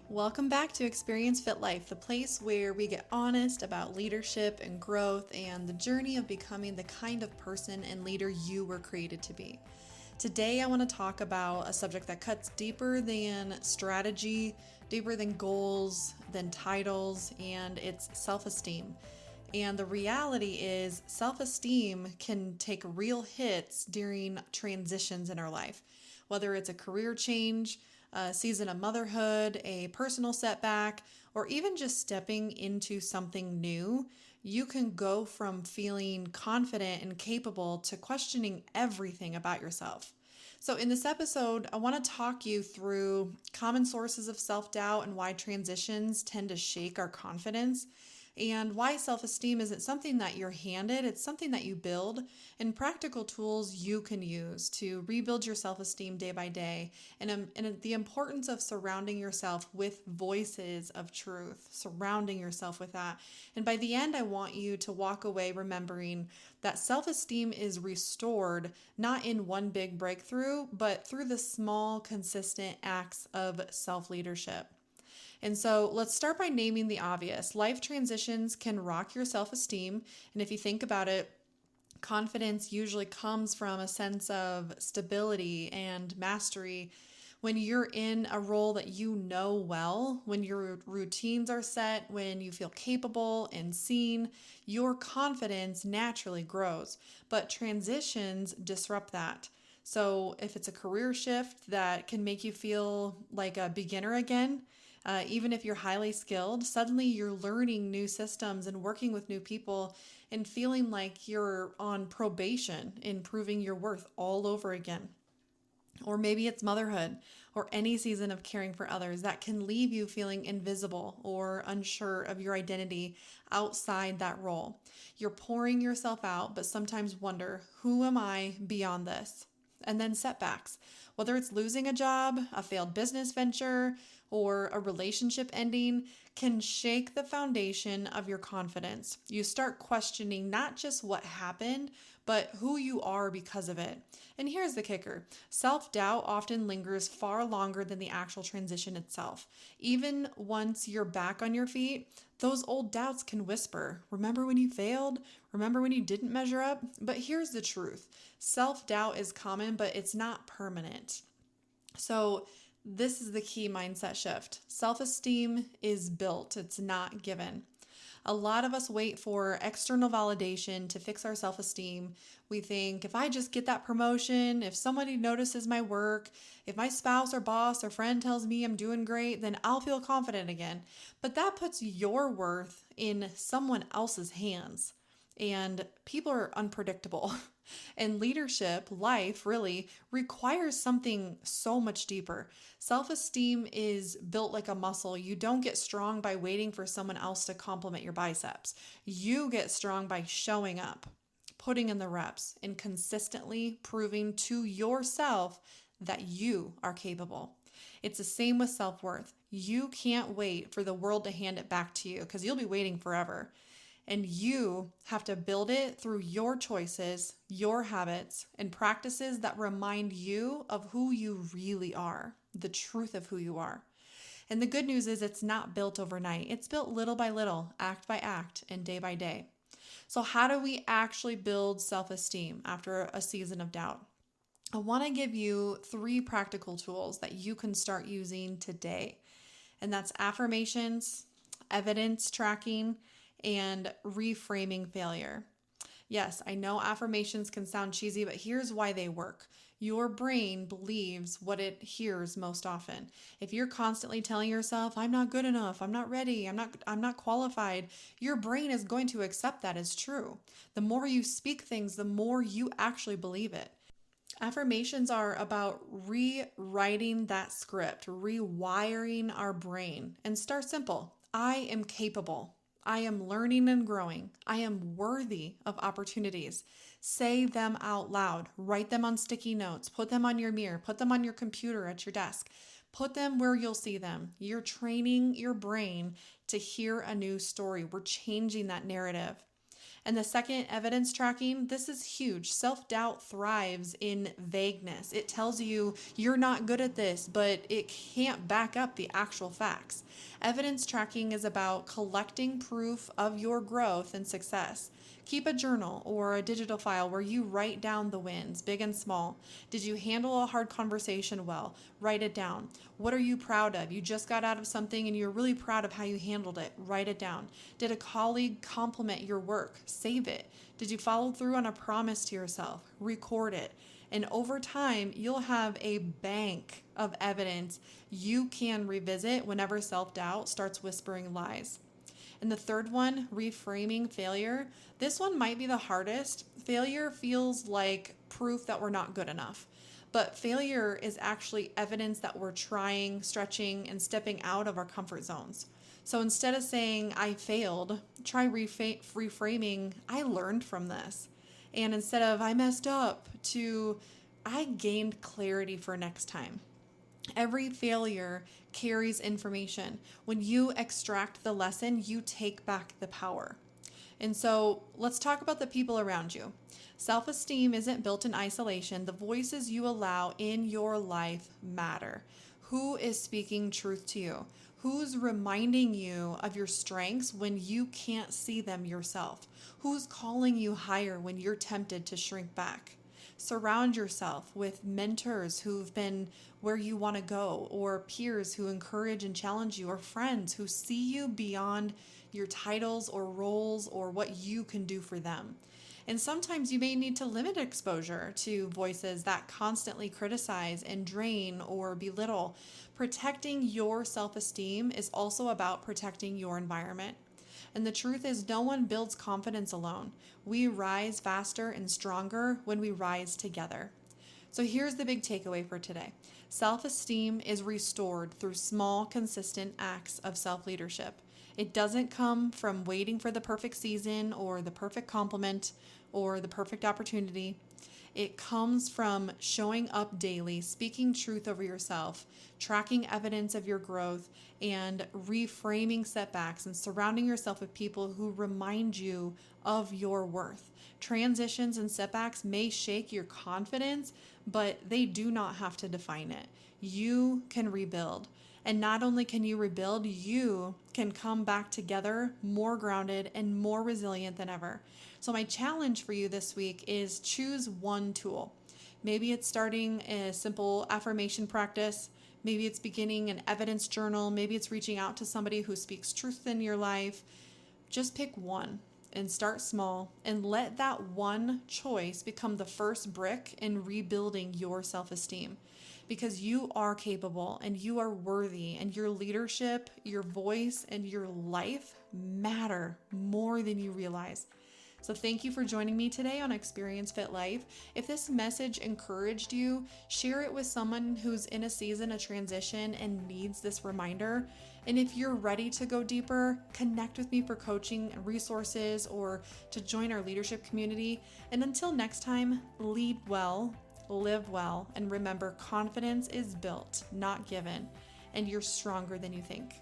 Welcome back to Experience Fit Life, the place where we get honest about leadership and growth and the journey of becoming the kind of person and leader you were created to be. Today, I want to talk about a subject that cuts deeper than strategy, deeper than goals, than titles, and it's self-esteem. And the reality is, self-esteem can take real hits during transitions in our life, whether it's a career change, a season of motherhood, a personal setback, or even just stepping into something new. You can go from feeling confident and capable to questioning everything about yourself. So, in this episode, I want to talk you through common sources of self doubt and why transitions tend to shake our confidence, and why self esteem isn't something that you're handed, it's something that you build, and practical tools you can use to rebuild your self esteem day by day, and the importance of surrounding yourself with voices of truth, surrounding yourself with that. And by the end, I want you to walk away remembering that self esteem is restored not in one big breakthrough, but through the small, consistent acts of self leadership. And so let's start by naming the obvious. Life transitions can rock your self esteem. And if you think about it, confidence usually comes from a sense of stability and mastery. When you're in a role that you know well, when your routines are set, when you feel capable and seen, your confidence naturally grows. But transitions disrupt that. So if it's a career shift that can make you feel like a beginner again, even if you're highly skilled, suddenly you're learning new systems and working with new people and feeling like you're on probation in proving your worth all over again. Or maybe it's motherhood or any season of caring for others that can leave you feeling invisible or unsure of your identity outside that role. You're pouring yourself out, but sometimes wonder, who am I beyond this? And then setbacks, whether it's losing a job, a failed business venture, or a relationship ending, can shake the foundation of your confidence. You start questioning not just what happened, but who you are because of it. And here's the kicker: self doubt often lingers far longer than the actual transition itself. Even once you're back on your feet, those old doubts can whisper, remember when you failed? Remember when you didn't measure up? But here's the truth: self doubt is common, but it's not permanent. So, this is the key mindset shift. Self esteem is built, it's not given. A lot of us wait for external validation to fix our self esteem. We think, if I just get that promotion, if somebody notices my work, if my spouse or boss or friend tells me I'm doing great, then I'll feel confident again. But that puts your worth in someone else's hands. And people are unpredictable. And leadership, life really, requires something so much deeper. Self esteem is built like a muscle. You don't get strong by waiting for someone else to compliment your biceps. You get strong by showing up, putting in the reps, and consistently proving to yourself that you are capable. It's the same with self worth. You can't wait for the world to hand it back to you because you'll be waiting forever. And you have to build it through your choices, your habits, and practices that remind you of who you really are, the truth of who you are. And the good news is, it's not built overnight. It's built little by little, act by act, and day by day. So how do we actually build self-esteem after a season of doubt? I want to give you 3 practical tools that you can start using today. And that's affirmations, evidence tracking, and reframing failure. Yes, I know affirmations can sound cheesy, but here's why they work. Your brain believes what it hears most often. If you're constantly telling yourself, I'm not good enough, I'm not ready, I'm not qualified, your brain is going to accept that as true. The more you speak things, the more you actually believe it. Affirmations are about rewriting that script, rewiring our brain, and start simple. I am capable. I am learning and growing. I am worthy of opportunities. Say them out loud. Write them on sticky notes. Put them on your mirror. Put them on your computer at your desk. Put them where you'll see them. You're training your brain to hear a new story. We're changing that narrative. And the second, evidence tracking, this is huge. Self-doubt thrives in vagueness. It tells you you're not good at this, but it can't back up the actual facts. Evidence tracking is about collecting proof of your growth and success. Keep a journal or a digital file where you write down the wins, big and small. Did you handle a hard conversation well? Write it down. What are you proud of? You just got out of something and you're really proud of how you handled it. Write it down. Did a colleague compliment your work? Save it. Did you follow through on a promise to yourself? Record it. And over time, you'll have a bank of evidence you can revisit whenever self-doubt starts whispering lies. And the third one, reframing failure. This one might be the hardest. Failure feels like proof that we're not good enough. But failure is actually evidence that we're trying, stretching, and stepping out of our comfort zones. So instead of saying, I failed, try reframing, I learned from this. And instead of, I messed up, to, I gained clarity for next time. Every failure carries information. When you extract the lesson, you take back the power. And so let's talk about the people around you. Self-esteem isn't built in isolation. The voices you allow in your life matter. Who is speaking truth to you? Who's reminding you of your strengths when you can't see them yourself? Who's calling you higher when you're tempted to shrink back? Surround yourself with mentors who've been where you want to go, or peers who encourage and challenge you, or friends who see you beyond your titles or roles or what you can do for them. And sometimes you may need to limit exposure to voices that constantly criticize and drain or belittle. Protecting your self-esteem is also about protecting your environment. And the truth is, no one builds confidence alone. We rise faster and stronger when we rise together. So here's the big takeaway for today. Self-esteem is restored through small, consistent acts of self-leadership. It doesn't come from waiting for the perfect season or the perfect compliment or the perfect opportunity. It comes from showing up daily, speaking truth over yourself, tracking evidence of your growth, and reframing setbacks and surrounding yourself with people who remind you of your worth. Transitions and setbacks may shake your confidence, but they do not have to define it. You can rebuild. And not only can you rebuild, you can come back together more grounded and more resilient than ever. So my challenge for you this week is choose one tool. Maybe it's starting a simple affirmation practice. Maybe it's beginning an evidence journal. Maybe it's reaching out to somebody who speaks truth in your life. Just pick one and start small, and let that one choice become the first brick in rebuilding your self-esteem. Because you are capable and you are worthy, and your leadership, your voice, and your life matter more than you realize. So thank you for joining me today on Experience Fit Life. If this message encouraged you, share it with someone who's in a season of transition and needs this reminder. And if you're ready to go deeper, connect with me for coaching and resources, or to join our leadership community. And until next time, lead well, live well, and remember, confidence is built, not given, and you're stronger than you think.